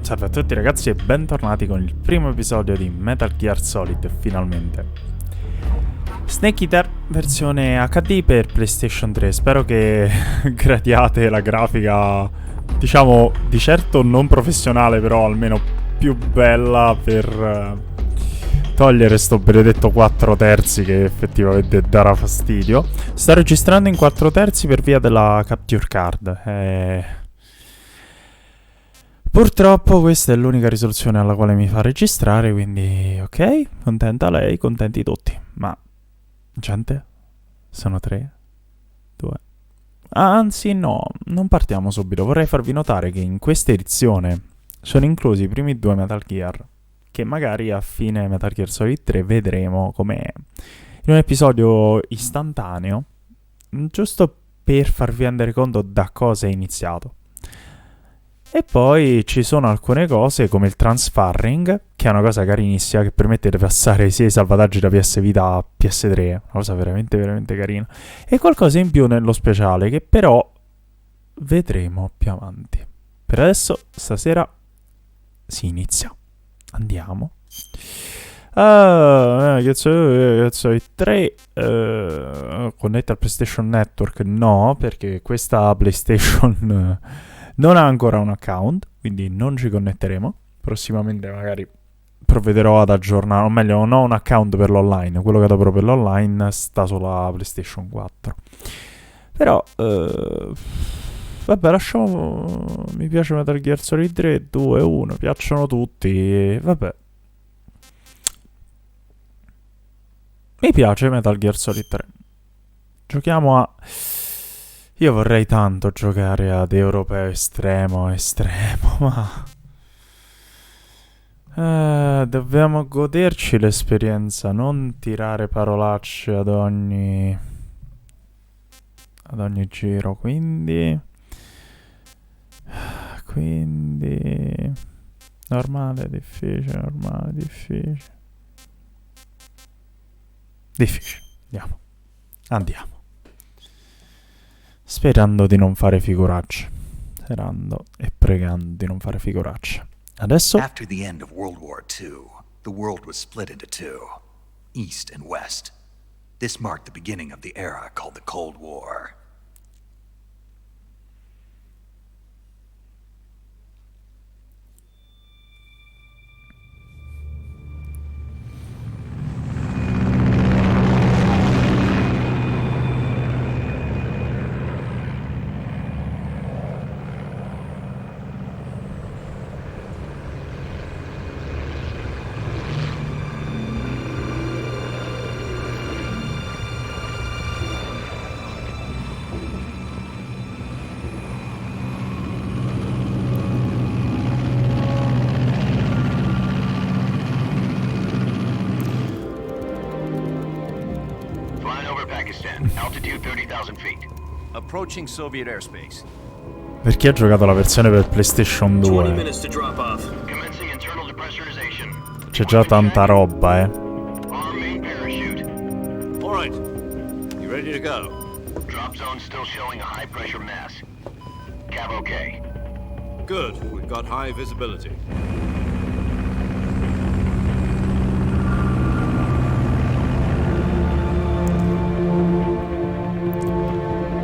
Salve a tutti ragazzi e bentornati con il primo episodio di Metal Gear Solid, finalmente. Snake Eater versione HD per PlayStation 3. Spero che gradiate la grafica, diciamo, di certo non professionale, però almeno più bella per togliere sto benedetto 4 terzi che effettivamente darà fastidio. Sto registrando in 4 terzi per via della capture card. Purtroppo questa è l'unica risoluzione alla quale mi fa registrare, quindi ok, contenta lei, contenti tutti. Ma, gente, sono 3, 2... Anzi no, non partiamo subito. Vorrei farvi notare che in questa edizione sono inclusi i primi 2 Metal Gear, che magari a fine Metal Gear Solid 3 vedremo come in un episodio istantaneo, giusto per farvi rendere conto da cosa è iniziato. E poi ci sono alcune cose come il transferring, che è una cosa carinissima che permette di passare sia i salvataggi da PS Vita a PS3, una cosa veramente veramente carina. E qualcosa in più nello speciale che però vedremo più avanti. Per adesso stasera si inizia. Andiamo. Cazzo 3 connette al PlayStation Network no, perché questa PlayStation non ha ancora un account, quindi non ci connetteremo. Prossimamente magari provvederò ad aggiornare, o meglio, non ho un account per l'online, quello che adopero per l'online sta sulla PlayStation 4. Però, vabbè, lasciamo... Mi piace Metal Gear Solid 3, 2, 1, piacciono tutti, vabbè. Mi piace Metal Gear Solid 3. Giochiamo a... Io vorrei tanto giocare ad europeo estremo, ma... dobbiamo goderci l'esperienza, non tirare parolacce ad ogni giro, quindi... Normale, difficile, difficile, andiamo. Sperando di non fare figuracce. Sperando e pregando di non fare figuracce. Adesso... After the end of World War II, the world was split into two, East and West. This marked the beginning of the era called the Cold War. Altitude 30,000 feet. Approaching Soviet airspace. Per chi ha giocato la versione per PlayStation 2 c'è già tanta roba, Alright. You ready to go? Drop zone still showing a high pressure mass. Cav okay. Good. We've got high visibility.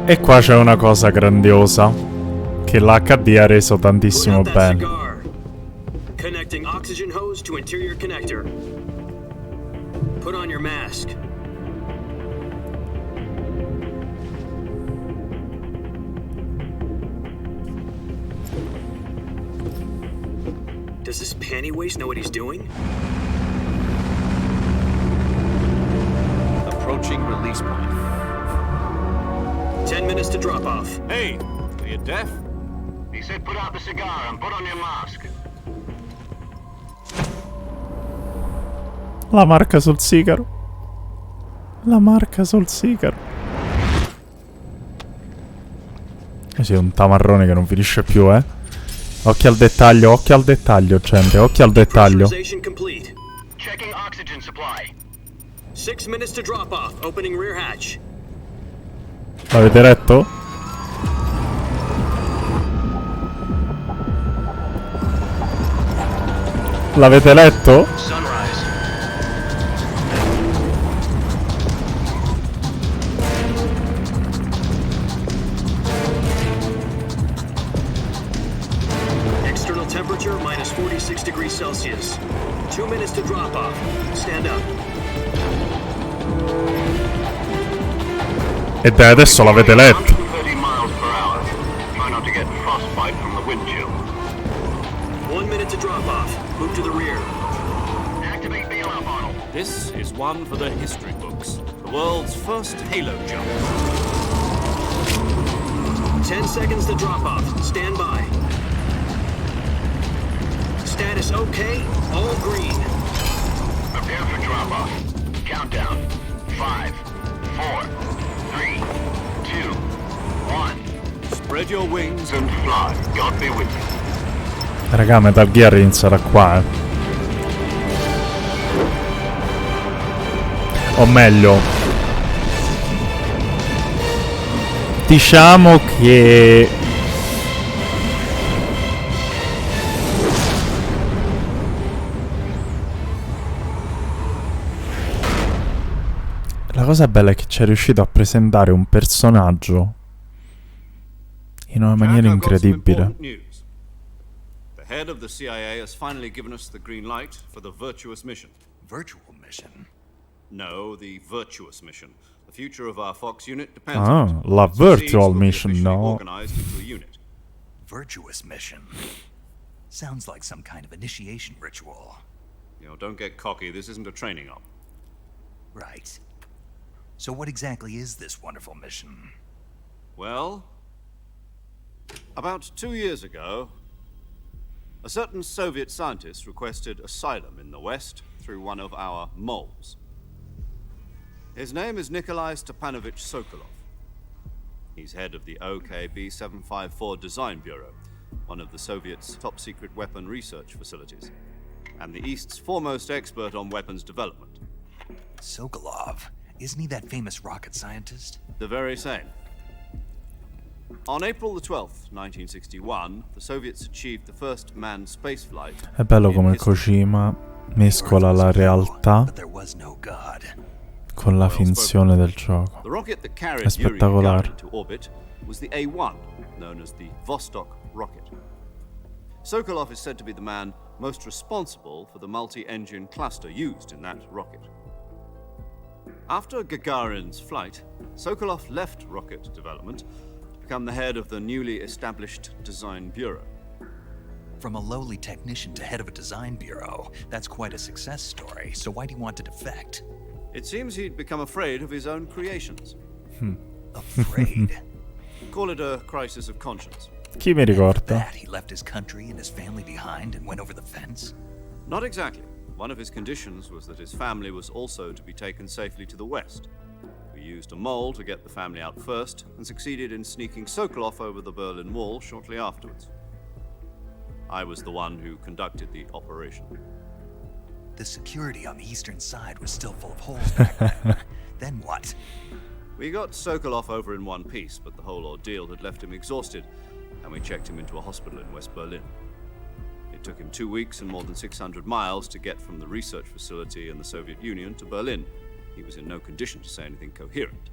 E qua c'è una cosa grandiosa che l'HD ha reso tantissimo bene. Connecting oxygen hose to interior connector. Put on your mask. Does this panty waste know what he's doing? Approaching release point. 10 minutes to drop off. Hey, are you deaf? He said put out the cigar and put on your mask. La marca sul sigaro. La marca sul sigaro. Sì, un tamarrone che non finisce più, eh. Occhio al dettaglio, gente, occhio al dettaglio. Checking oxygen supply. 6 minutes to drop off. Opening rear hatch. L'avete letto? L'avete letto? Sunrise. External temperature minus 46 degrees Celsius. 2 minutes to drop off. Stand up. E dai, adesso l'avete letto. 130 miles per hour. Try not to get frostbite from the wind chill. 1 minute to drop off. Move to the rear. Activate bailout model. This is one for the history books. The world's first halo jump. 10 seconds to drop off. Stand by. Status okay. All green. Prepare for drop off. Countdown. 5, 4, 3, 2, 1. Spread your wings And fly. God be with you. Raga, Metal Gear inizia da qua, O meglio, diciamo che la cosa bella è che ci è riuscito a presentare un personaggio in una maniera Jack, I've got some incredibile. important news. The head of the CIA has finally given us the green light for the virtuous mission. Virtual mission? No, the virtuous mission. The future of our Fox unit depends on it. La If it succeeds, virtual we'll be mission, officially no. organized into a unit. Virtuous mission? Sounds like some kind of initiation ritual. You know, don't get cocky. This isn't a training op. Right. So what exactly is this wonderful mission? Well, about 2 years ago, a certain Soviet scientist requested asylum in the West through one of our moles. His name is Nikolai Stepanovich Sokolov. He's head of the OKB 754 Design Bureau, one of the Soviets' top-secret weapon research facilities, and the East's foremost expert on weapons development. Sokolov. Isn't he that famous rocket scientist? The very same. On April the 12th, 1961, the Soviets achieved the first manned spaceflight. È bello in come history. Kojima mescola la realtà But there was no God. con la finzione del gioco. The rocket that carried È Yuri spettacolare. Gagarin to orbit was the A-1, known as the Vostok rocket. Sokolov is said to be the man most responsible for the multi-engine cluster used in that rocket. After Gagarin's flight, Sokolov left rocket development to become the head of the newly established Design Bureau. From a lowly technician to head of a design bureau, that's quite a success story. So why do you want to defect? It seems he'd become afraid of his own creations. Afraid? Call it a crisis of conscience. Chi mi ricorda? That he left his country and his family behind and went over the fence? Not exactly. One of his conditions was that his family was also to be taken safely to the west. We used a mole to get the family out first and succeeded in sneaking Sokolov over the Berlin Wall shortly afterwards. I was the one who conducted the operation. The security on the eastern side was still full of holes back then. Then what? We got Sokolov over in one piece, but the whole ordeal had left him exhausted, and we checked him into a hospital in West Berlin. It took him 2 weeks and more than 600 miles to get from the research facility in the Soviet Union to Berlin. He was in no condition to say anything coherent.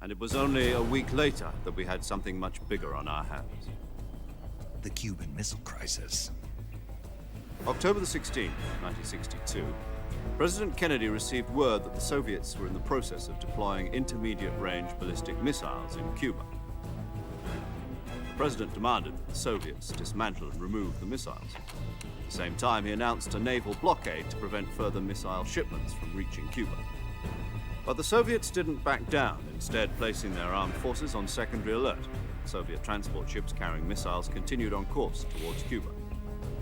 And it was only a week later that we had something much bigger on our hands. The Cuban Missile Crisis. October the 16th, 1962, President Kennedy received word that the Soviets were in the process of deploying intermediate-range ballistic missiles in Cuba. The president demanded that the Soviets dismantle and remove the missiles. At the same time, he announced a naval blockade to prevent further missile shipments from reaching Cuba. But the Soviets didn't back down, instead placing their armed forces on secondary alert. Soviet transport ships carrying missiles continued on course towards Cuba.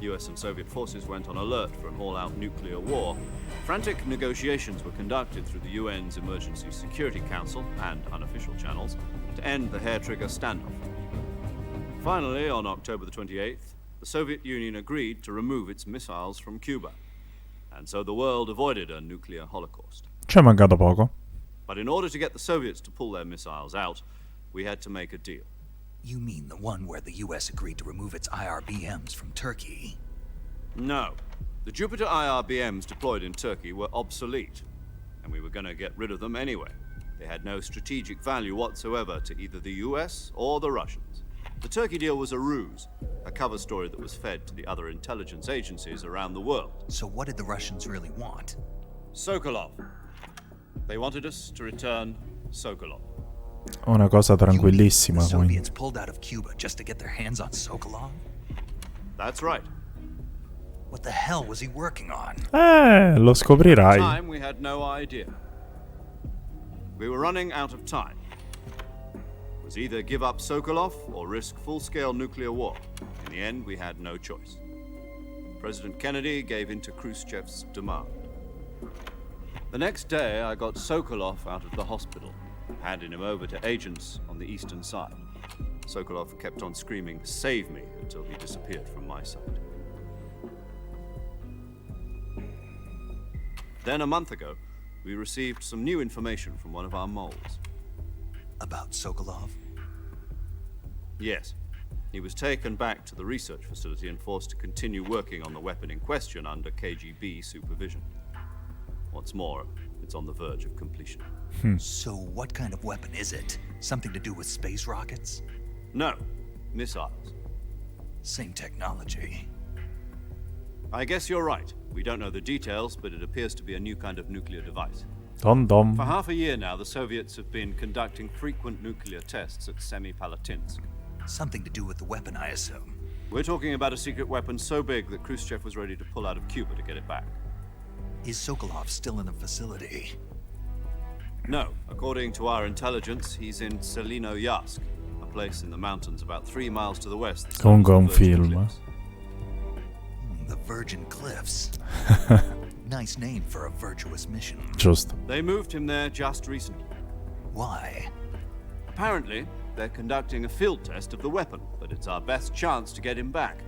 US and Soviet forces went on alert for an all-out nuclear war. Frantic negotiations were conducted through the UN's Emergency Security Council and unofficial channels to end the hair-trigger standoff. Finally, on October the 28th, the Soviet Union agreed to remove its missiles from Cuba. And so the world avoided a nuclear holocaust. Ci è mancato poco. But in order to get the Soviets to pull their missiles out, we had to make a deal. You mean the one where the US agreed to remove its IRBMs from Turkey? No. The Jupiter IRBMs deployed in Turkey were obsolete, and we were going to get rid of them anyway. They had no strategic value whatsoever to either the US or the Russians. The Turkey deal was a ruse, a cover story that was fed to the other intelligence agencies around the world. So what did the Russians really want? Sokolov. They wanted us to return Sokolov. Una cosa The tranquillissima, quindi. Soviets pulled out of Cuba just to get their hands on Sokolov? That's right. What the hell was he working on? Lo At the scoprirai. time, we had no idea. We were running out of time. It was either give up Sokolov or risk full-scale nuclear war. In the end, we had no choice. President Kennedy gave in to Khrushchev's demand. The next day, I got Sokolov out of the hospital, handing him over to agents on the eastern side. Sokolov kept on screaming, "Save me," until he disappeared from my sight. Then a month ago, we received some new information from one of our moles. About Sokolov? Yes. He was taken back to the research facility and forced to continue working on the weapon in question under KGB supervision. What's more, it's on the verge of completion. So what kind of weapon is it? Something to do with space rockets? No, missiles. Same technology. I guess you're right. We don't know the details, but it appears to be a new kind of nuclear device. Dom dom. For half a year now, the Soviets have been conducting frequent nuclear tests at Semipalatinsk. Something to do with the weapon, I assume. We're talking about a secret weapon so big that Khrushchev was ready to pull out of Cuba to get it back. Is Sokolov still in the facility? No, according to our intelligence, he's in Selino-Yask, a place in the mountains about 3 miles to the west. Comunque è un Virgin film. Cliffs. The Virgin Cliffs. Nice name for a virtuous mission. Giusto. They moved him there just recently. Why? Apparently, they're conducting a field test of the weapon, but it's our best chance to get him back.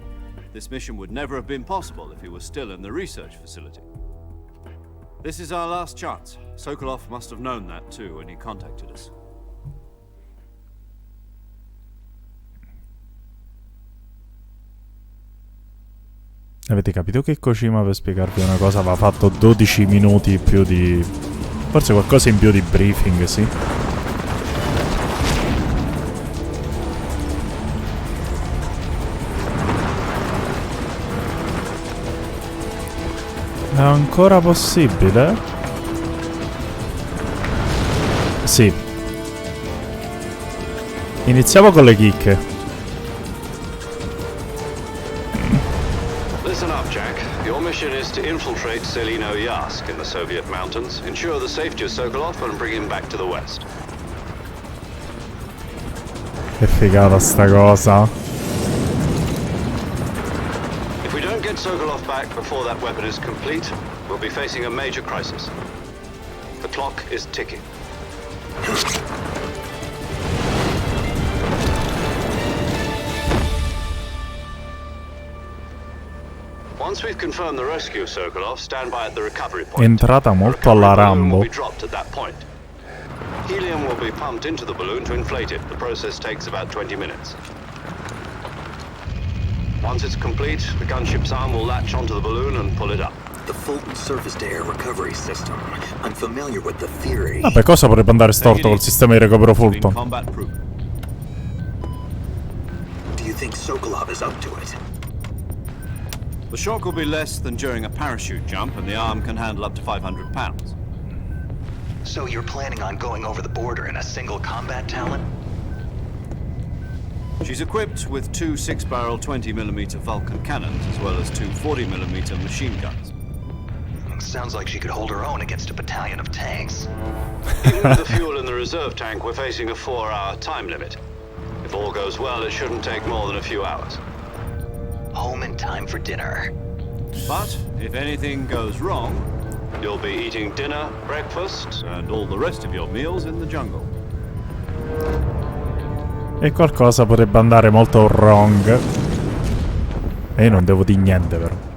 This mission would never have been possible if he was still in the research facility. This is our last chance. Sokolov must have known that too when he contacted us. Avete capito che Kojima, per spiegarvi una cosa, aveva fatto 12 minuti più di... forse qualcosa in più di briefing, sì. È ancora possibile? Sì. Iniziamo con le chicche. Listen up, Jack. Your mission is to infiltrate Selino-Yask in the Soviet mountains, ensure the safety of Sokolov, and bring him back to the West. Che figata sta cosa. If we don't get Sokolov back before that weapon is complete, we'll be facing a major crisis. The clock is ticking. Once we've confirmed the rescue of Sokolov, stand by at the recovery point. Entrata molto alla The balloon will Rambo. be dropped at that point. Helium will be pumped into the balloon to inflate it. The process takes about 20 minutes. Once it's complete, the gunship's arm will latch onto the balloon and pull it up. The Fulton surface-to-air recovery system. I'm familiar with the theory. Vabbè, cosa potrebbe andare storto col sistema di recupero It's been Fulton? combat proof. Do you think Sokolov is up to it? The shock will be less than during a parachute jump, and the arm can handle up to 500 pounds. So you're planning on going over the border in a single combat talent? She's equipped with 2 6-barrel 20mm Vulcan cannons, as well as 2 40mm machine guns. Sounds like she could hold her own against a battalion of tanks. Even with the fuel in the reserve tank, we're facing a 4-hour time limit. If all goes well, it shouldn't take more than a few hours. Home in time for dinner. But if anything goes wrong, You'll be eating dinner, breakfast, and all the rest of your meals in the jungle. E qualcosa potrebbe andare molto wrong. E io non devo dire niente, però.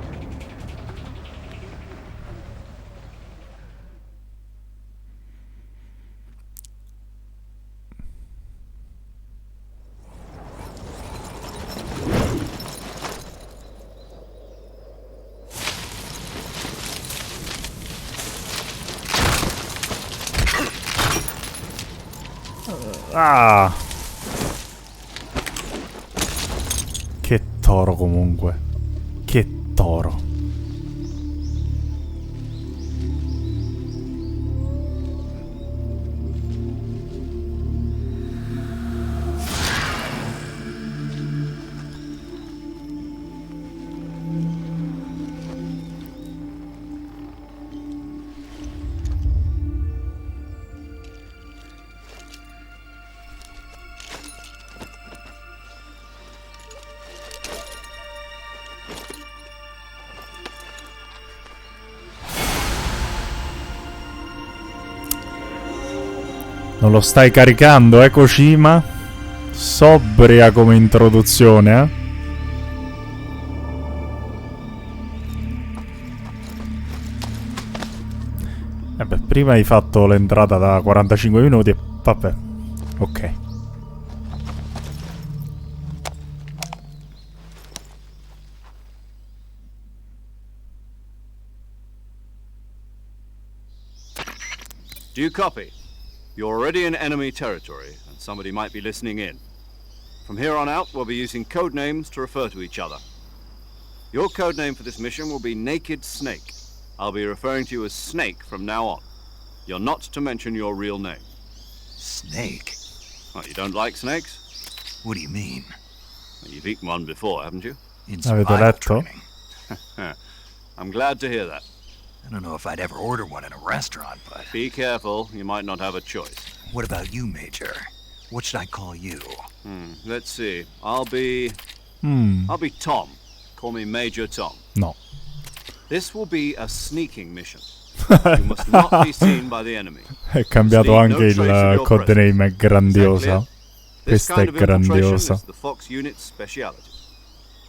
Ah! Che toro comunque. Che toro. Non lo stai caricando, Kojima? Sobria come introduzione, beh, prima hai fatto l'entrata da 45 minuti e vabbè. Ok. Do you copy? You're already in enemy territory, and somebody might be listening in. From here on out, we'll be using code names to refer to each other. Your code name for this mission will be Naked Snake. I'll be referring to you as Snake from now on. You're not to mention your real name. Snake? Oh, you don't like snakes? What do you mean? Well, you've eaten one before, haven't you? In Avete survival letto? training. I'm glad to hear that. I don't know if I'd ever order one in a restaurant, but... Be careful, you might not have a choice. What about you, Major? What should I call you? Let's see. I'll be Tom. Call me Major Tom. No. This will be a sneaking mission. You must not be seen by the enemy. È cambiato anche il codename, è grandiosa. This Questa è kind of infiltration grandiosa. is the Fox unit's speciality.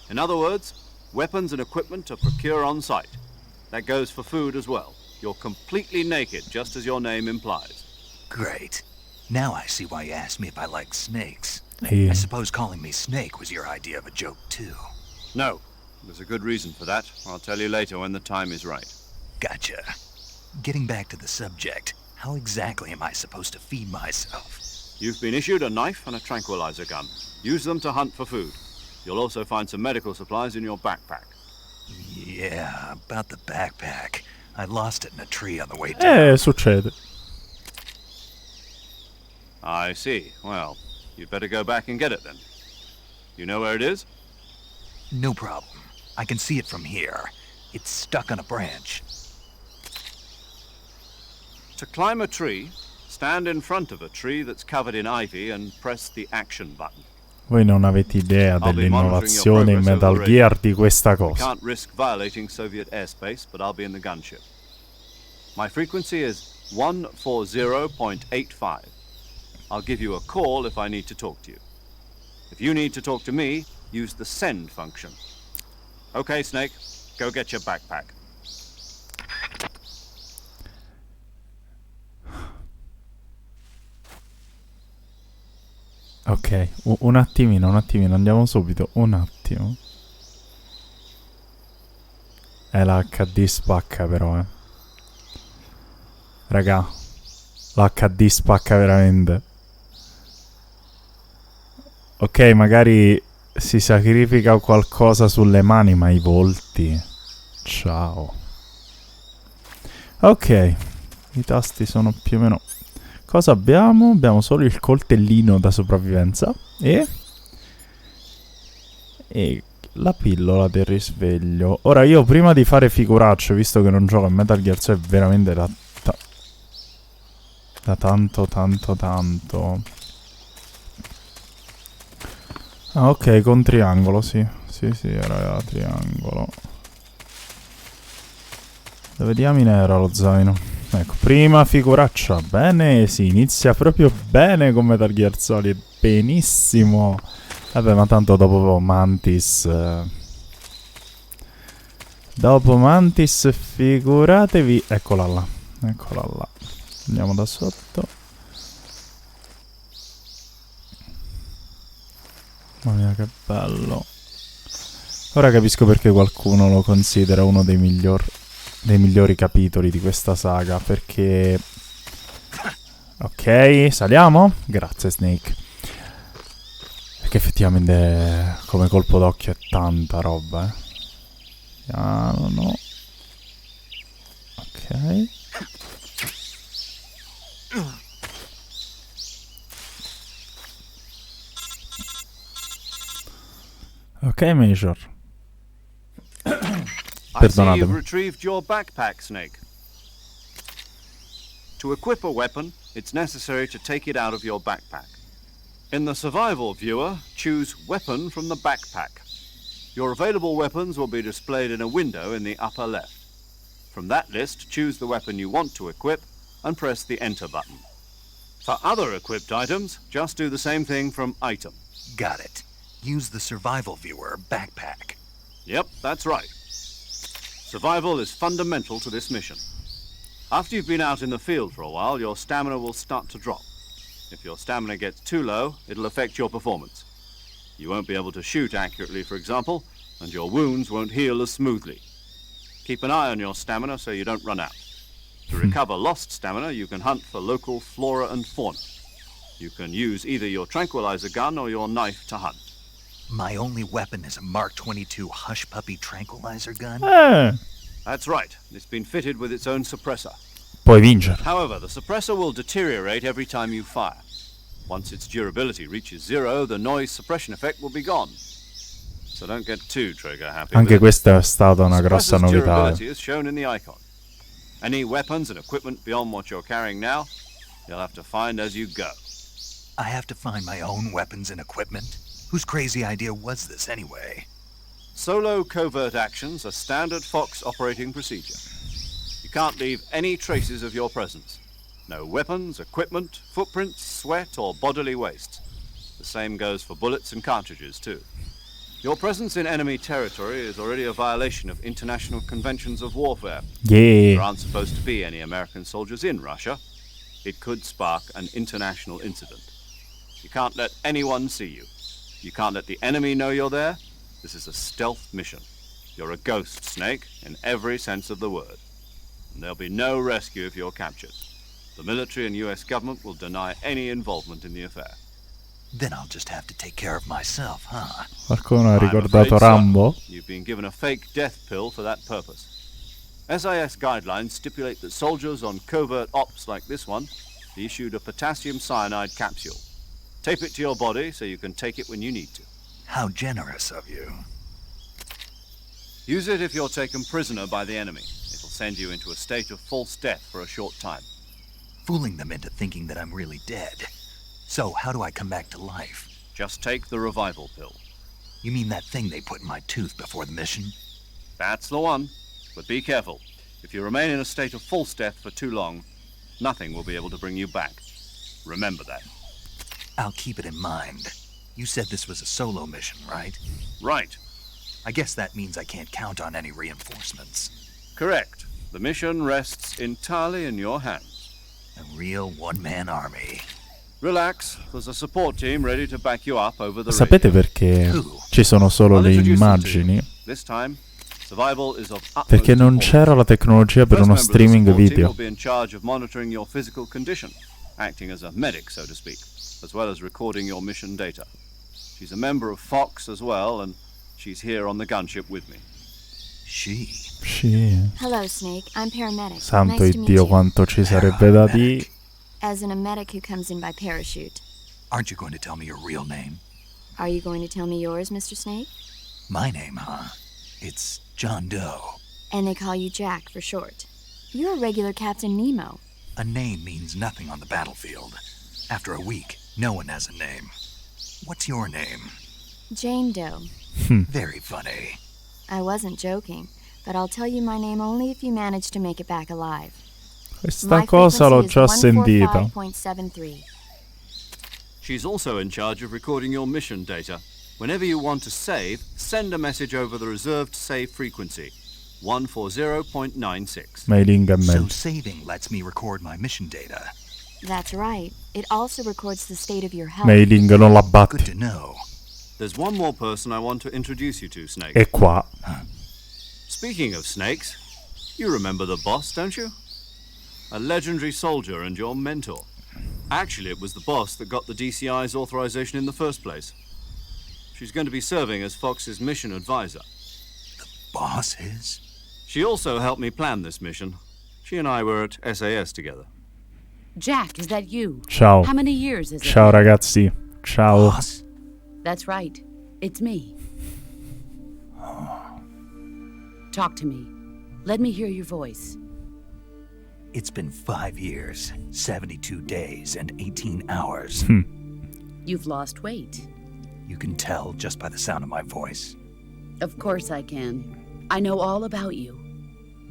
In other words, weapons and equipment are procure on site. That goes for food as well. You're completely naked, just as your name implies. Great. Now I see why you asked me if I like snakes. E I suppose calling me Snake was your idea of a joke, too. No, there's a good reason for that. I'll tell you later when the time is right. Gotcha. Getting back to the subject, how exactly am I supposed to feed myself? You've been issued a knife and a tranquilizer gun. Use them to hunt for food. You'll also find some medical supplies in your backpack. Yeah, about the backpack. I lost it in a tree on the way down. Succede. I see. Well, you'd better go back and get it then. You know where it is? No problem. I can see it from here. It's stuck on a branch. To climb a tree, stand in front of a tree that's covered in ivy and press the action button. Voi non avete idea dell'innovazione in Metal Gear di questa I cosa. can't risk violating Soviet airspace, but I'll be in the gunship. My frequency is 140.85. I'll give you a call if I need to talk to you. If you need to talk to me, use the send function. Okay, Snake, go get your backpack. Ok, un attimino, andiamo subito, un attimo. La HD spacca però, Raga, l'HD spacca veramente. Ok, magari si sacrifica qualcosa sulle mani, ma i volti... Ciao. Ok, i tasti sono più o meno... Cosa abbiamo? Abbiamo solo il coltellino da sopravvivenza e la pillola del risveglio. Ora io prima di fare figuracce, visto che non gioco a Metal Gear, è veramente da tanto. Ah, ok, con triangolo, sì, era triangolo. Dove diamine era lo zaino? Ecco, prima figuraccia, bene, si inizia proprio bene con Metal Gear Solid, benissimo. Vabbè, ma tanto dopo Mantis... dopo Mantis, figuratevi... Eccola là. Andiamo da sotto. Mamma mia, che bello. Ora capisco perché qualcuno lo considera uno dei migliori capitoli di questa saga, perché Ok, saliamo? Grazie Snake. Perché effettivamente come colpo d'occhio è tanta roba, Piano, no. Ok. Ok, Major. I see you've Perdonatemi. retrieved your backpack, Snake. To equip a weapon, it's necessary to take it out of your backpack. In the survival viewer, choose Weapon from the backpack. Your available weapons will be displayed in a window in the upper left. From that list, choose the weapon you want to equip and press the Enter button. For other equipped items, just do the same thing from Item. Got it. Use the survival viewer backpack. Yep, that's right. Survival is fundamental to this mission. After you've been out in the field for a while, your stamina will start to drop. If your stamina gets too low, it'll affect your performance. You won't be able to shoot accurately, for example, and your wounds won't heal as smoothly. Keep an eye on your stamina so you don't run out. To recover lost stamina, you can hunt for local flora and fauna. You can use either your tranquilizer gun or your knife to hunt. My only weapon is a Mark 22 Hush Puppy tranquilizer gun? That's right. It's been fitted with its own suppressor. Puoi vincere. However, the suppressor will deteriorate every time you fire. Once its durability reaches 0, the noise suppression effect will be gone. So don't get too trigger happy. Anche questa è stata una grossa Suppressor's novità. durability is shown in the icon. Any weapons and equipment beyond what you're carrying now, you'll have to find as you go. I have to find my own weapons and equipment? Whose crazy idea was this anyway? Solo covert actions are standard Fox operating procedure. You can't leave any traces of your presence. No weapons, equipment, footprints, sweat, or bodily waste. The same goes for bullets and cartridges, too. Your presence in enemy territory is already a violation of international conventions of warfare. There aren't supposed to be any American soldiers in Russia. It could spark an international incident. You can't let anyone see you. You can't let the enemy know you're there. This is a stealth mission. You're a ghost, Snake, in every sense of the word. And there'll be no rescue if you're captured. The military and US government will deny any involvement in the affair. Then I'll just have to take care of myself, huh? Qualcuno ha I'm ricordato afraid so. Rambo? You've been given a fake death pill for that purpose. SIS guidelines stipulate that soldiers on covert ops like this one be issued a potassium cyanide capsule. Tape it to your body so you can take it when you need to. How generous of you. Use it if you're taken prisoner by the enemy. It'll send you into a state of false death for a short time. Fooling them into thinking that I'm really dead. So, how do I come back to life? Just take the revival pill. You mean that thing they put in my tooth before the mission? That's the one. But be careful. If you remain in a state of false death for too long, nothing will be able to bring you back. Remember that. I'll keep it in mind. You said this was a solo mission, right? Right. I guess that means I can't count on any reinforcements. Correct. The mission rests entirely in your hands. A real one-man army. Relax, there's a support team ready to back you up over the Sapete radio. perché ci sono solo I'll le introduce them to you. immagini? This time, survival is of utmost Perché non importance. c'era la tecnologia per First uno member of the streaming support team video. will be in charge of monitoring your physical condition, acting as a medic, so to speak, as well as recording your mission data. She's a member of Fox as well, and she's here on the gunship with me. She. Sì. Hello, Snake. I'm paramedic. Santo nice to meet Dio you. quanto ci sarebbe da dire. As in a medic who comes in by parachute. Aren't you going to tell me your real name? Are you going to tell me yours, Mr. Snake? My name, huh? It's John Doe. And they call you Jack for short. You're a regular Captain Nemo. A name means nothing on the battlefield. After a week, no one has a name. What's your name? Jane Doe. Very funny. I wasn't joking, but I'll tell you my name only if you manage to make it back alive. Questa My cosa l'ho frequency già is sentita. 145.73. She's also in charge of recording your mission data. Whenever you want to save, send a message over the reserved save frequency, 140.96. Mailing a So mail. saving lets me record my mission data. That's right. It also records the state of your health. Mailing non la Good batti. to know. There's one more person I want to introduce you to, Snake. E qua. Speaking of snakes, you remember the boss, don't you? A legendary soldier and your mentor. Actually, it was the boss that got the DCI's authorization in the first place. She's going to be serving as Fox's mission advisor. Boss is? She also helped me plan this mission. She and I were at SAS together. Jack, is that you? Ciao. How many years is it? Ciao ragazzi. Ciao. Boss? That's right. It's me. Talk to me. Let me hear your voice. It's been 5 years, 72 days, and 18 hours. You've lost weight. You can tell just by the sound of my voice. Of course I can. I know all about you.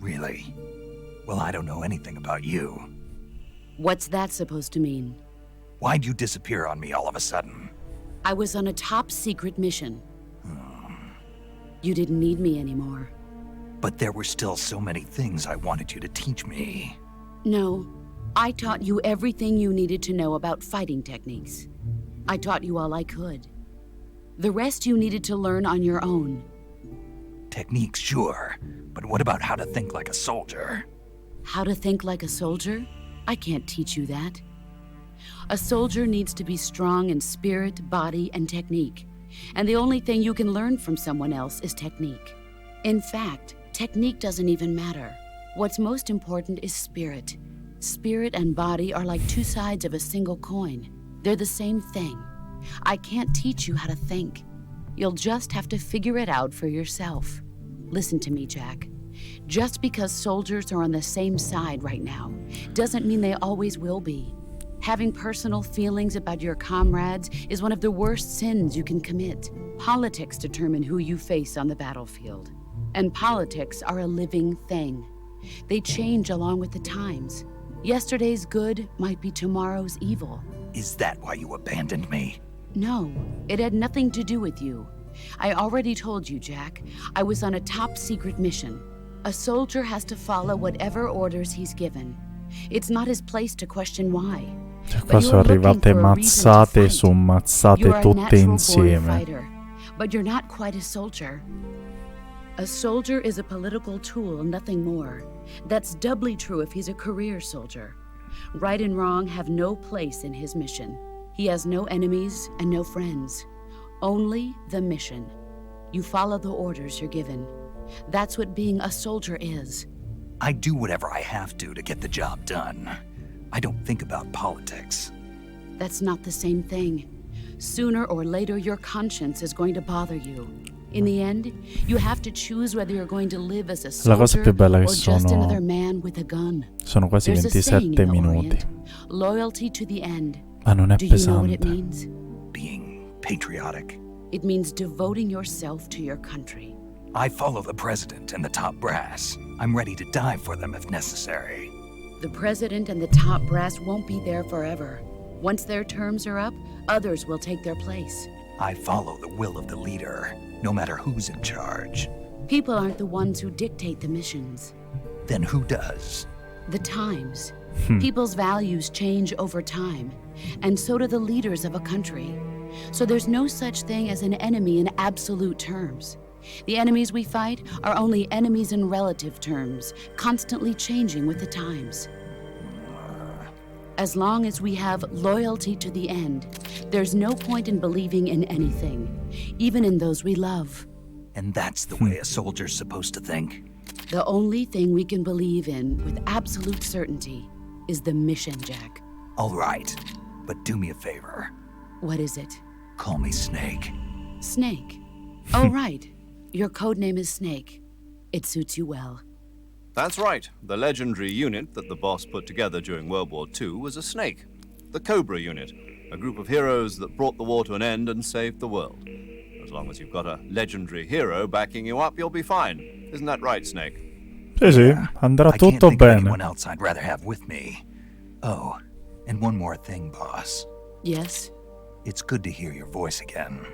Really? Well, I don't know anything about you. What's that supposed to mean? Why'd you disappear on me all of a sudden? I was on a top secret mission. You didn't need me anymore. But there were still so many things I wanted you to teach me. No, I taught you everything you needed to know about fighting techniques. I taught you all I could. The rest you needed to learn on your own. Techniques, sure. But what about how to think like a soldier? How to think like a soldier? I can't teach you that. A soldier needs to be strong in spirit, body, and technique. And the only thing you can learn from someone else is technique. In fact, technique doesn't even matter. What's most important is spirit. Spirit and body are like two sides of a single coin. They're the same thing. I can't teach you how to think. You'll just have to figure it out for yourself. Listen to me, Jack. Just because soldiers are on the same side right now doesn't mean they always will be. Having personal feelings about your comrades is one of the worst sins you can commit. Politics determine who you face on the battlefield. And politics are a living thing. They change along with the times. Yesterday's good might be tomorrow's evil. Is that why you abandoned me? No, it had nothing to do with you. I already told you, Jack. I was on a top secret mission. A soldier has to follow whatever orders he's given. It's not his place to question why. Qua sono arrivate mazzate su mazzate tutte insieme. Fighter, but you're not quite a soldier. A soldier is a political tool, nothing more. That's doubly true if he's a career soldier. Right and wrong have no place in his mission. He has no enemies and no friends. Only the mission. You follow the orders you're given. That's what being a soldier is. I do whatever I have to get the job done. I don't think about politics. That's not the same thing. Sooner or later, your conscience is going to bother you. In the end, you have to choose whether you're going to live as a soldier or just another man with a gun. Sono quasi There's 27 minuti. Loyalty to the end. Ah, non è Do you know what it pesante. means? Being patriotic. It means devoting yourself to your country. I follow the president and the top brass. I'm ready to die for them if necessary. The president and the top brass won't be there forever. Once their terms are up, others will take their place. I follow the will of the leader, no matter who's in charge. People aren't the ones who dictate the missions. Then who does? The times. People's values change over time, and so do the leaders of a country. So there's no such thing as an enemy in absolute terms. The enemies we fight are only enemies in relative terms, constantly changing with the times. As long as we have loyalty to the end, there's no point in believing in anything, even in those we love. And that's the way a soldier's supposed to think? The only thing we can believe in with absolute certainty is the mission, Jack. All right, but do me a favor. What is it? Call me Snake. Snake. Oh, right. Your code name is Snake. It suits you well. That's right. The legendary unit that the boss put together during World War II was a snake. The Cobra unit, a group of heroes that brought the war to an end and saved the world. As long as you've got a legendary hero backing you up, you'll be fine. Isn't that right, Snake? Sì, andrà I can't tutto think of bene. anyone else I'd rather have with me. Oh, and one more thing, boss. Yes? It's good to hear your voice again.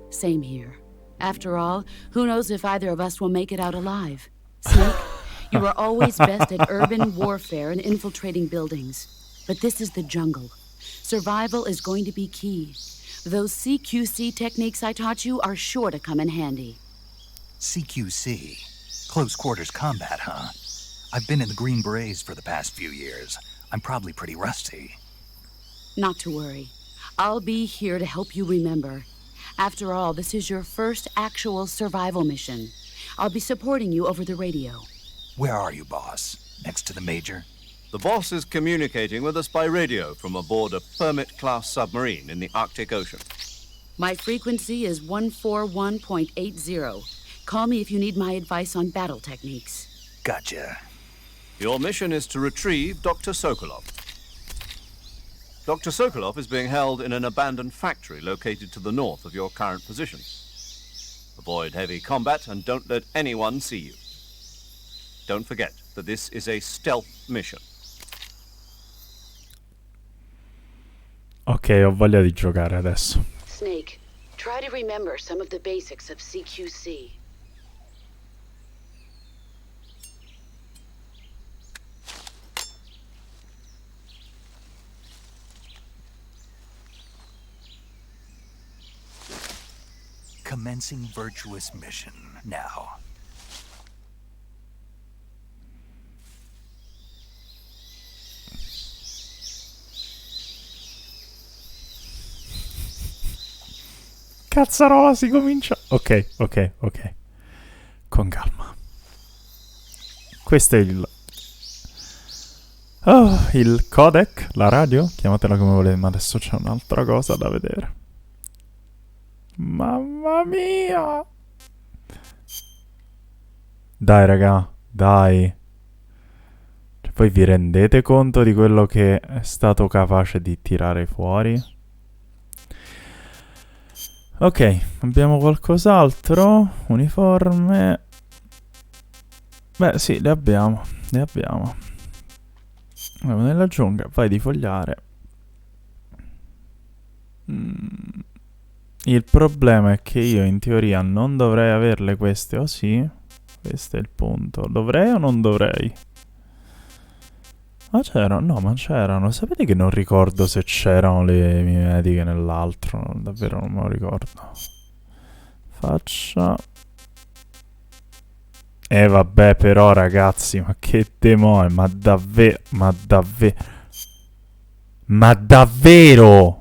Same here. After all, who knows if either of us will make it out alive? Snake, you are always best at urban warfare and infiltrating buildings. But this is the jungle. Survival is going to be key. Those CQC techniques I taught you are sure to come in handy. CQC? Close quarters combat, huh? I've been in the Green Berets for the past few years. I'm probably pretty rusty. Not to worry. I'll be here to help you remember. After all, this is your first actual survival mission. I'll be supporting you over the radio. Where are you, boss? Next to the Major? The boss is communicating with us by radio from aboard a Permit-class submarine in the Arctic Ocean. My frequency is 141.80. Call me if you need my advice on battle techniques. Gotcha. Your mission is to retrieve Dr. Sokolov. Dr. Sokolov is being held in an abandoned factory located to the north of your current position. Avoid heavy combat and don't let anyone see you. Don't forget that this is a stealth mission. Ok, ho voglia di giocare adesso. Snake, try to remember some of the basics of CQC. Commencing virtuous mission now. Cazzarola, si comincia. Ok. Con calma. Questo è il codec, la radio, chiamatela come volete, ma adesso c'è un'altra cosa da vedere. Mamma mia! Dai, raga, dai. Cioè, voi vi rendete conto di quello che è stato capace di tirare fuori? Ok, abbiamo qualcos'altro? Uniforme. Beh, sì, le abbiamo. Andiamo nella giungla, vai di fogliare. Il problema è che io in teoria non dovrei averle queste, o sì? Questo è il punto. Dovrei o non dovrei? Ma c'erano? No, ma c'erano. Sapete che non ricordo se c'erano le mimetiche nell'altro? Davvero non me lo ricordo. Faccia. Vabbè, però ragazzi, ma che demone, ma davvero?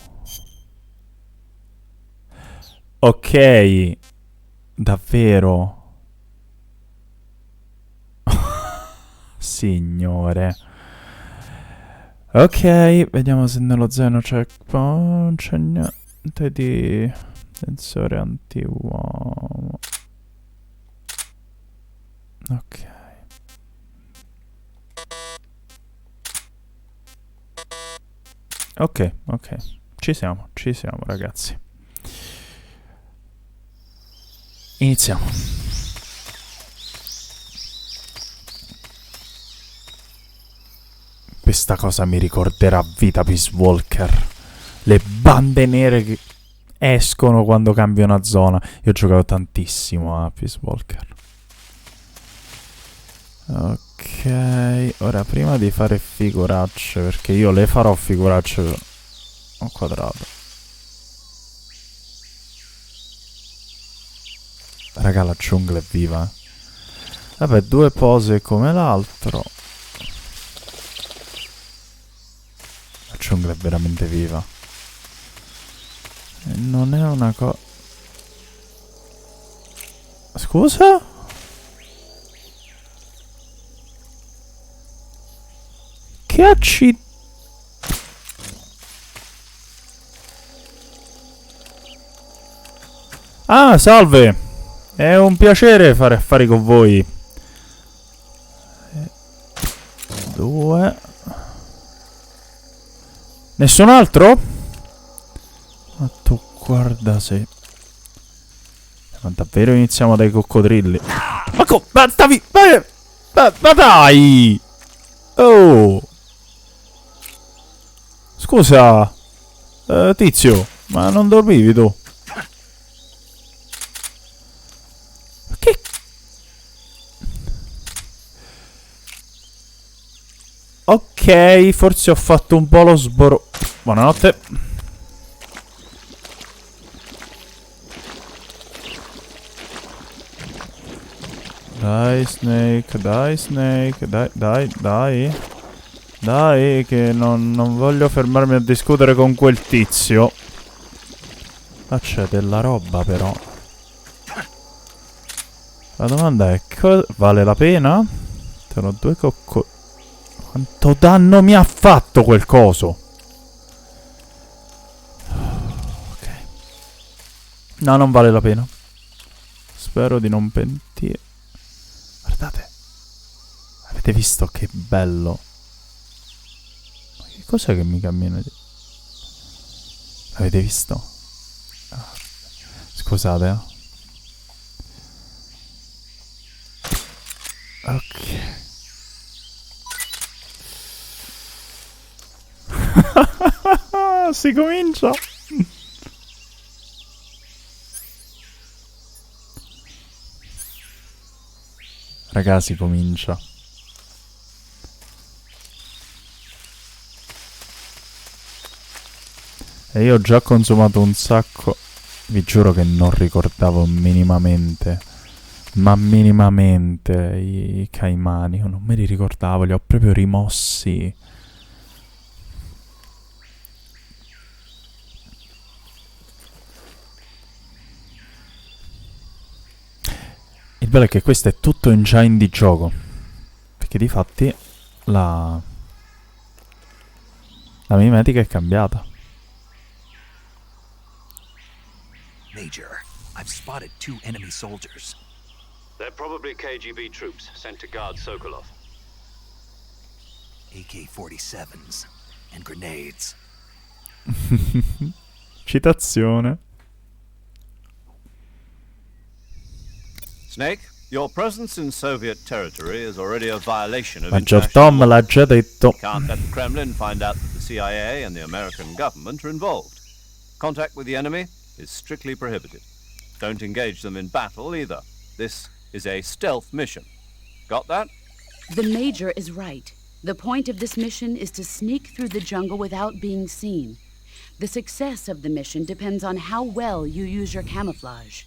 Ok, davvero? Signore. Ok, vediamo se nello zaino c'è niente di sensore anti-uomo. Ok. Ok. Ci siamo ragazzi. Iniziamo. Questa cosa mi ricorderà vita Peace Walker. Le bande nere che escono quando cambia una zona. Io ho giocato tantissimo a Peace Walker. Ok, ora prima di fare figuracce, perché io le farò figuracce al quadrato. Raga, la giungla è viva. Vabbè, due pose come l'altro. La giungla è veramente viva. E non è una cosa... Scusa? Che accidenti? Ah, salve! È un piacere fare affari con voi. Due. Nessun altro? Ma tu guarda se... Ma davvero iniziamo dai coccodrilli? Ma stavi... Ma dai! Oh! Scusa, tizio, ma non dormivi tu? Che... Ok, forse ho fatto un po' lo sboro... Buonanotte. Dai, Snake, dai. Dai, che non voglio fermarmi a discutere con quel tizio. Ma c'è della roba, però. La domanda è, vale la pena? Sono 2 cocco... Quanto danno mi ha fatto quel coso? Ok. No, non vale la pena. Spero di non pentire. Guardate. Avete visto che bello? Che cos'è che mi cammina? Avete visto? Scusate, Ok. Si comincia. Ragazzi, comincia. E io ho già consumato un sacco. Vi giuro che non ricordavo minimamente. Ma minimamente i caimani. Io non me li ricordavo, li ho proprio rimossi. Il bello è che questo è tutto engine di gioco. Perché difatti la mimetica è cambiata. Major, I've spotted 2 enemy soldiers. They're probably KGB troops sent to guard Sokolov. AK-47s and grenades. Citazione. Snake, your presence in Soviet territory is already a violation of Maggior international Tom law. l'ha già detto. We can't let the Kremlin find out that the CIA and the American government are involved. Contact with the enemy is strictly prohibited. Don't engage them in battle either. This is a stealth mission. Got that? The Major is right. The point of this mission is to sneak through the jungle without being seen. The success of the mission depends on how well you use your camouflage.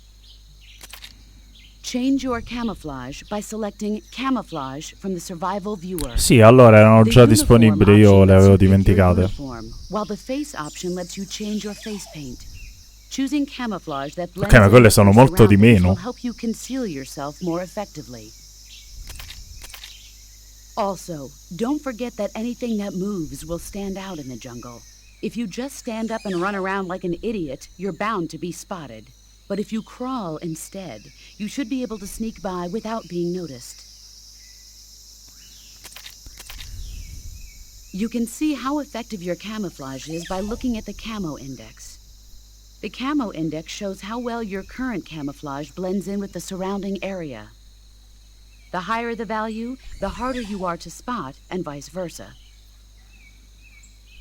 Change your camouflage by selecting camouflage from the survival viewer. Sì, allora erano The già uniform disponibili, io option le lets avevo you pick your dimenticate. uniform, while the face option lets you change your face paint. Choosing camouflage that blends Ok, ma quelle in sono with your molto di surroundings meno. will help you conceal yourself more effectively. Also, don't forget that anything that moves will stand out in the jungle. If you just stand up and run around like an idiot, you're bound to be spotted. But if you crawl instead, you should be able to sneak by without being noticed. You can see how effective your camouflage is by looking at the camo index. The camo index shows how well your current camouflage blends in with the surrounding area. The higher the value, the harder you are to spot, and vice versa.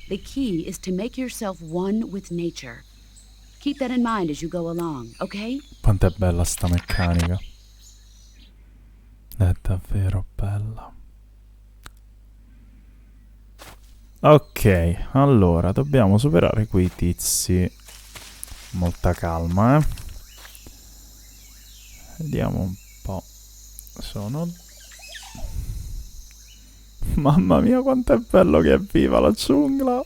The key is to make yourself one with nature. Keep that in mind as you go along, okay? Quanto è bella sta meccanica. È davvero bella. Ok, allora dobbiamo superare quei tizi. Molta calma, eh. Vediamo un po'. Sono... Mamma mia, quanto è bello che è viva la giungla.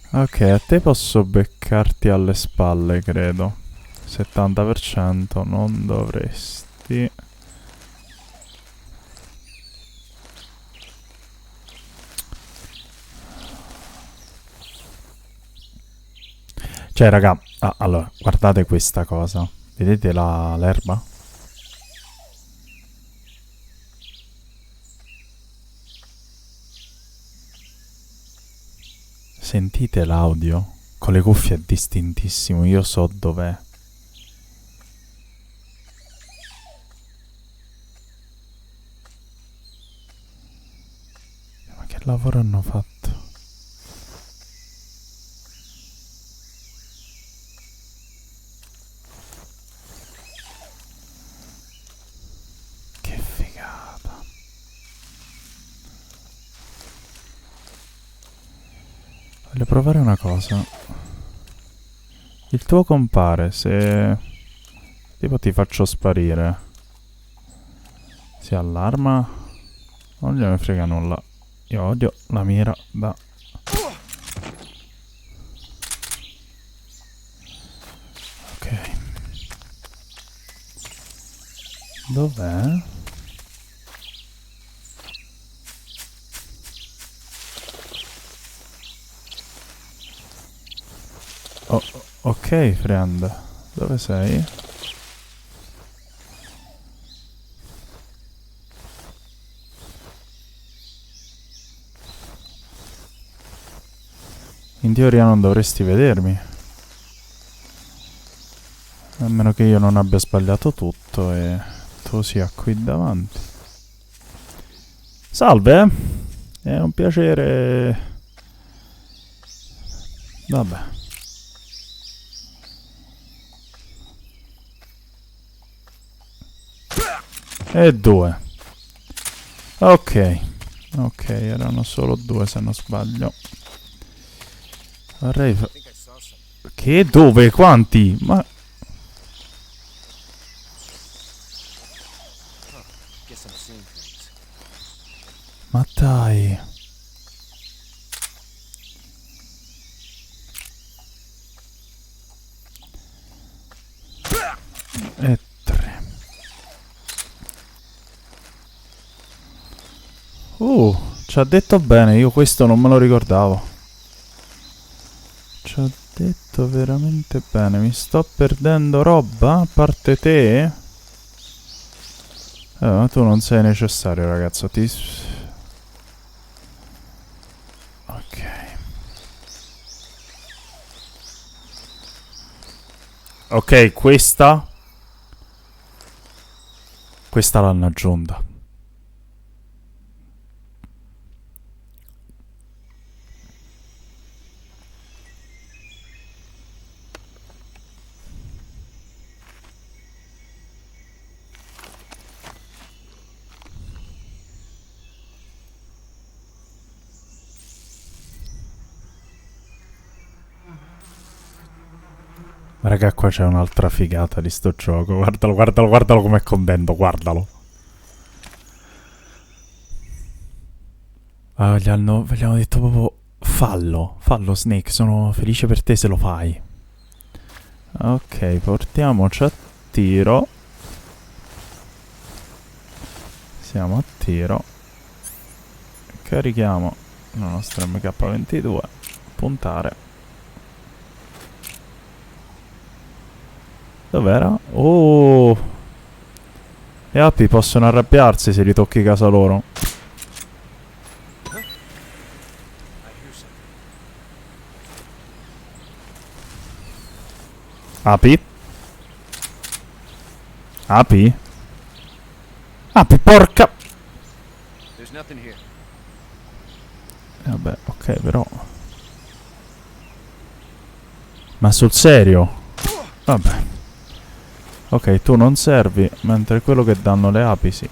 Ok, a te posso beccarti alle spalle, credo. 70%, non dovresti. Cioè, raga, allora, guardate questa cosa. Vedete l'erba? Sentite l'audio? Con le cuffie è distintissimo, io so dov'è. Ma che lavoro hanno fatto? Che figata. Voglio provare una cosa. Il tuo compare, se... tipo ti faccio sparire. Si allarma. Non gliene frega nulla. Io odio la mira da... Ok. Dov'è? Oh, ok, friend. Dove sei? In teoria non dovresti vedermi. A meno che io non abbia sbagliato tutto e tu sia qui davanti. Salve! È un piacere... Vabbè. E 2. Ok. Ok, erano solo 2 se non sbaglio. Vorrei che? Dove? Quanti? Ma... Ma dai. E 3. Ci ha detto bene, io questo non me lo ricordavo. Ci ha detto veramente bene. Mi sto perdendo roba? A parte te? Ma tu non sei necessario, ragazzo. Ok. Ok, questa l'hanno aggiunta. Raga, qua c'è un'altra figata di sto gioco. Guardalo, guardalo, guardalo com'è contento, guardalo. Gli hanno detto proprio fallo, fallo Snake, sono felice per te se lo fai. Ok, portiamoci a tiro. Siamo a tiro. Carichiamo la nostra MK22. Puntare. Dov'era? Oh! E api possono arrabbiarsi se li tocchi casa loro. Api? Api? Api, porca! Vabbè, ok, però... Ma sul serio? Vabbè. Ok, tu non servi, mentre quello che danno le api sì.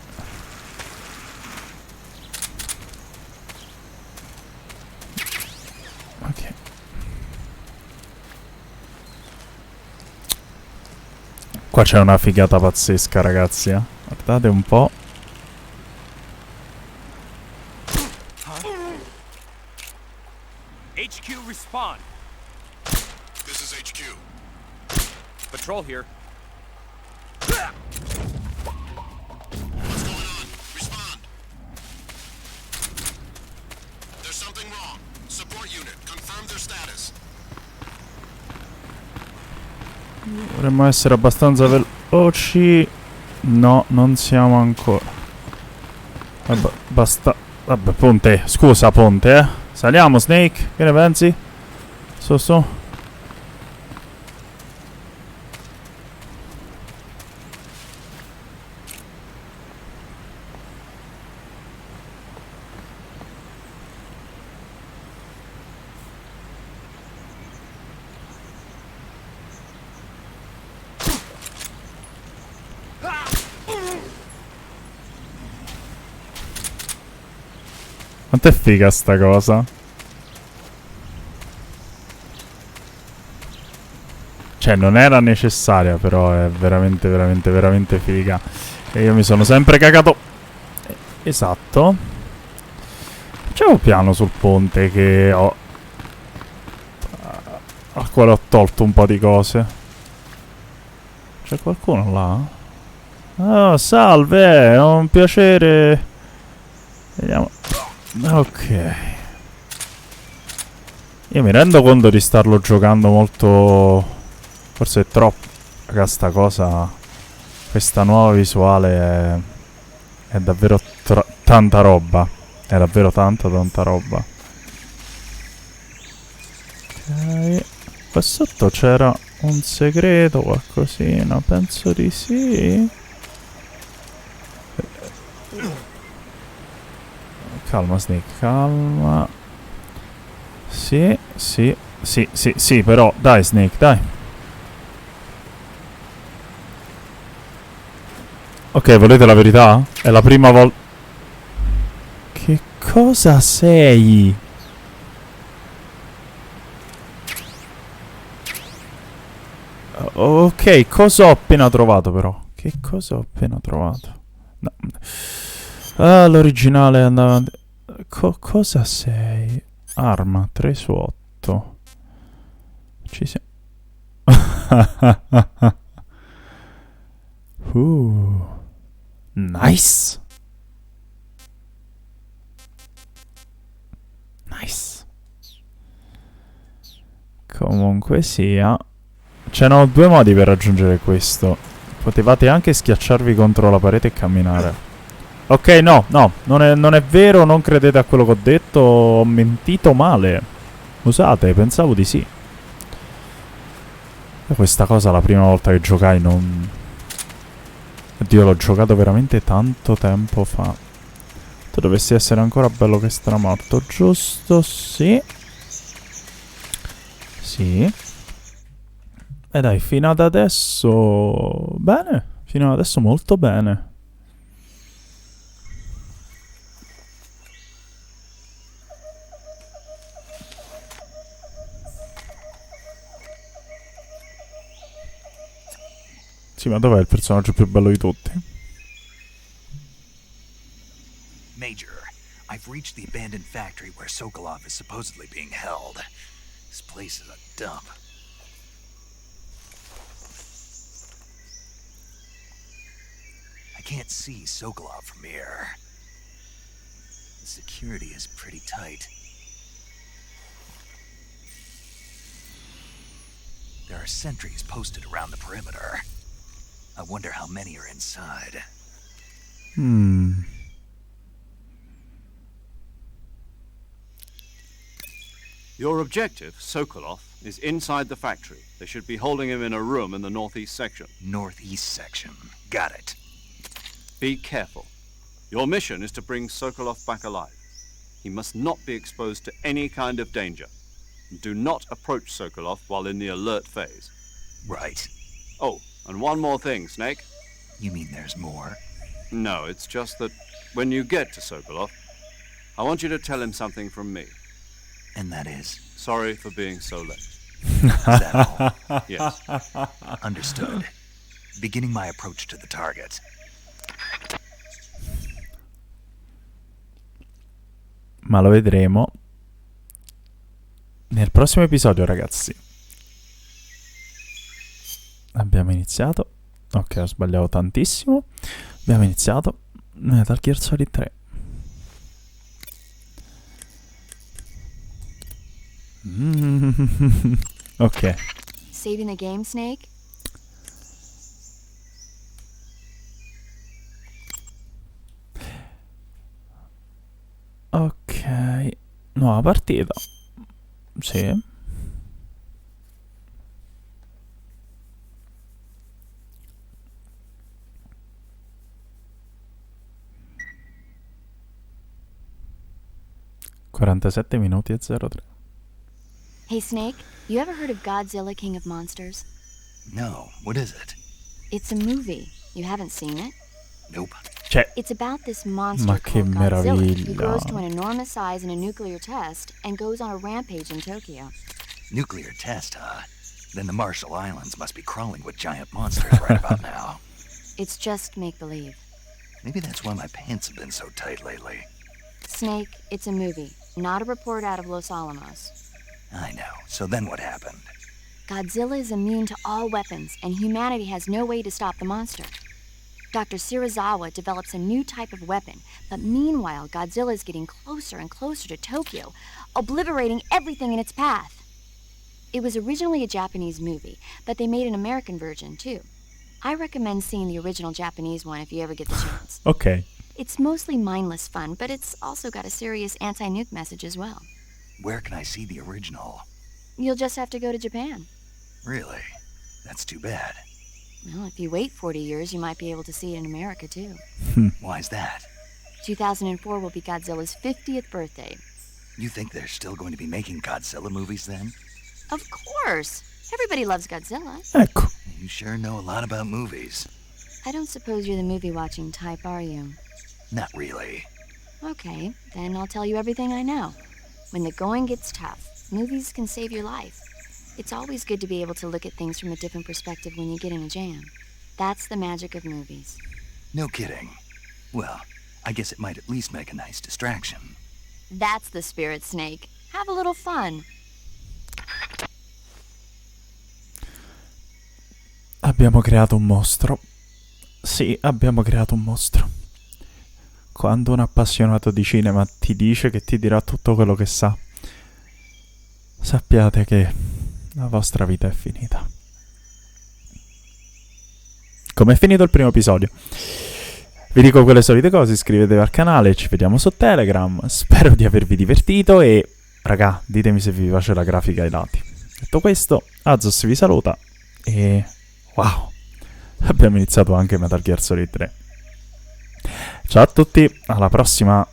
Ok. Qua c'è una figata pazzesca, ragazzi, eh. Guardate un po'. HQ respond. This is HQ. Patrol here. What's going on? Respond. There's something wrong. Support unit, confirm their status. Dovremmo essere abbastanza veloci. No, non siamo ancora. Vabbè, basta. Vabbè, Ponte. Scusa, Ponte, eh. Saliamo, Snake. Che ne pensi? Su. Quanto è figa sta cosa? Cioè, non era necessaria, però è veramente, veramente, veramente figa. E io mi sono sempre cagato Esatto. Facciamo piano sul ponte che ho... al quale ho tolto un po' di cose. C'è qualcuno là? Oh, salve, è un piacere. Vediamo. Ok. Io mi rendo conto di starlo giocando molto... Forse è troppo. Raga, sta cosa... Questa nuova visuale è davvero tanta roba. È davvero tanta roba. Ok. Qua sotto c'era un segreto, qualcosina. Penso di sì. Calma Snake, calma. Sì, sì, sì, sì, sì, però dai Snake, dai. Ok, volete la verità? È la prima volta... Che cosa sei? Ok, cosa ho appena trovato però? Che cosa ho appena trovato? No. Ah, l'originale andava... cosa sei? Arma 3 su 8. Ci siamo. Nice. Nice. Comunque sia, c'erano due modi per raggiungere questo. Potevate anche schiacciarvi contro la parete e camminare. Ok, no, non è vero, non credete a quello che ho detto, ho mentito male. Scusate, pensavo di sì. Io questa cosa la prima volta che giocai non... Oddio, l'ho giocato veramente tanto tempo fa. Tu dovresti essere ancora bello che stramorto, giusto? Sì. Sì. E dai, fino ad adesso... Bene, fino ad adesso molto bene. Sì, ma dov'è il personaggio più bello di tutti? Major, I've reached the abandoned factory where Sokolov is supposedly being held. This place is a dump. I can't see Sokolov from here. The security is pretty tight. There are sentries posted around the perimeter. I wonder how many are inside. Your objective, Sokolov, is inside the factory. They should be holding him in a room in the northeast section. Northeast section. Got it. Be careful. Your mission is to bring Sokolov back alive. He must not be exposed to any kind of danger. Do not approach Sokolov while in the alert phase. Right. Oh, and one more thing, Snake. You mean there's more? No, it's just that when you get to Sokolov, I want you to tell him something from me. And that is? Sorry for being so late. Is that all? Yes. Understood. Beginning my approach to the target. Ma lo vedremo nel prossimo episodio, ragazzi. Abbiamo iniziato. Ok, ho sbagliato tantissimo. Abbiamo iniziato Metal Gear Solid 3. Ok. Saving the game, Snake? Ok. Nuova partita. Sì. (47 minuti e 03). Hey, Snake, you ever heard of Godzilla, King of Monsters? No, what is it? It's a movie. You haven't seen it? Nope. Cioè, It's about this monster ma che called Godzilla who meraviglia. grows to an enormous size in a nuclear test and goes on a rampage in Tokyo. Nuclear test, huh? Then the Marshall Islands must be crawling with giant monsters right about now. It's just make-believe. Maybe that's why my pants have been so tight lately. Snake, it's a movie, not a report out of Los Alamos. I know. So then what happened? Godzilla is immune to all weapons, and humanity has no way to stop the monster. Dr. Shirazawa develops a new type of weapon, but meanwhile, Godzilla is getting closer and closer to Tokyo, obliterating everything in its path. It was originally a Japanese movie, but they made an American version, too. I recommend seeing the original Japanese one if you ever get the chance. Ok. It's mostly mindless fun, but it's also got a serious anti-nuke message as well. Where can I see the original? You'll just have to go to Japan. Really? That's too bad. Well, if you wait 40 years, you might be able to see it in America, too. Why's that? 2004 will be Godzilla's 50th birthday. You think they're still going to be making Godzilla movies then? Of course! Everybody loves Godzilla. Ecco. You sure know a lot about movies. I don't suppose you're the movie-watching type, are you? Not really. Okay, then I'll tell you everything I know. When the going gets tough, movies can save your life. It's always good to be able to look at things from a different perspective when you get in a jam. That's the magic of movies. No kidding. Well, I guess it might at least make a nice distraction. That's the spirit, Snake. Have a little fun. Abbiamo creato un mostro. Sì, abbiamo creato un mostro. Quando un appassionato di cinema ti dice che ti dirà tutto quello che sa, sappiate che la vostra vita è finita. Come è finito il primo episodio? Vi dico quelle solite cose, iscrivetevi al canale, ci vediamo su Telegram, spero di avervi divertito e, raga, ditemi se vi piace la grafica ai lati. Detto questo, Azos vi saluta e... wow! Abbiamo iniziato anche Metal Gear Solid 3. Ciao a tutti, alla prossima!